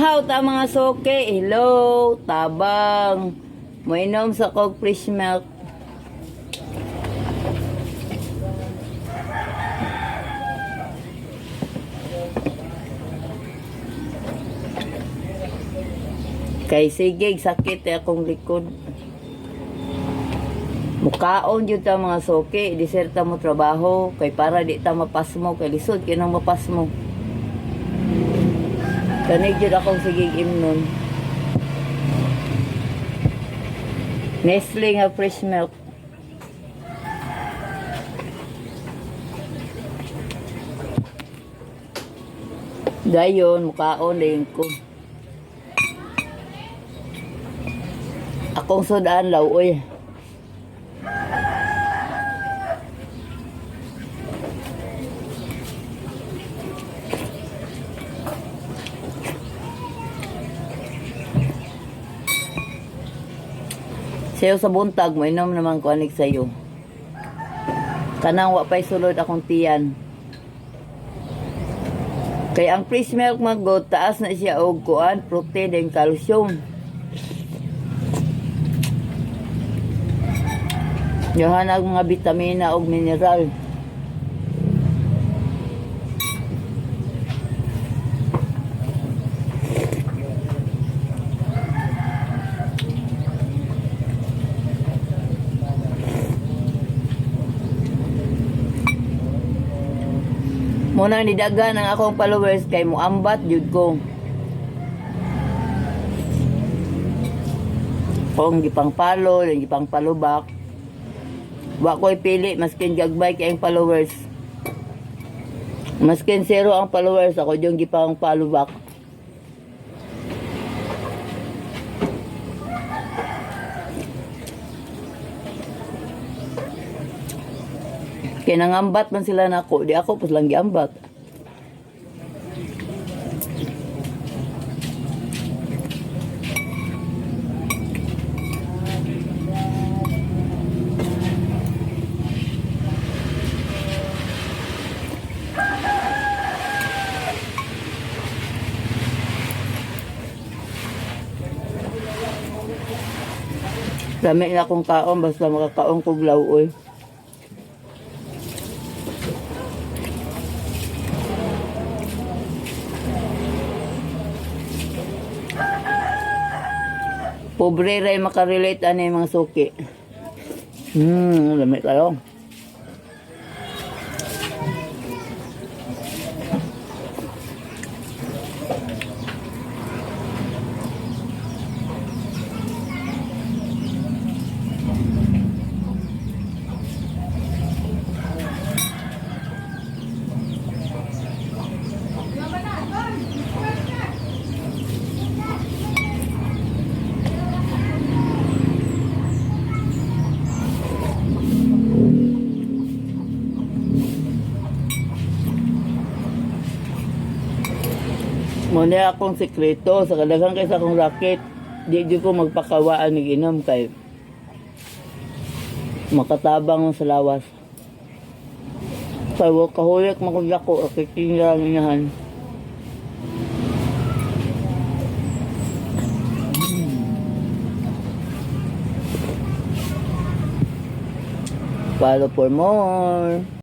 Haw ta mga soke, hello, tabang. Mainom sa kog fresh milk. Kay sige, sakit akong likod. Mukaon yun ta mga soke, diserta mo trabaho, kay para di ta mapasmo, kay lisod, kinang mapasmo. Kanig yun akong sigig imnon. Nestle nga fresh milk. Dayon, mukaon din ko. Akong sudaan law, oy. Sayo sa buntag, mo inom naman ko anik sayo. Kanang wapay sulod akong tiyan. Kay ang fresh milk magod, taas na siya og kuan, protein and calcium. Yahan ang mga vitamina og mineral. Muna nidagan ang akong followers kay muambat jud ko. Kung gipang follow, gipang follow back. Wa ko'y pili, maskin gagbay kay ang followers. Maskin 0 ang followers, ako yung gipang follow back. Kaya nangambat man sila na ako, di ako pas lang giambat. Dami na akong kaon, basta makakaon ko glaw, oy. Pobre ray makarelate ano yung mga suki. Lamig kayo. Muna akong sekreto sa kadagang kaysa akong racket, di ko magpakawaan ng inom kay makatabang sa lawas. Kaya kahulik makagya ko, akitinga lang inahan. Follow for more.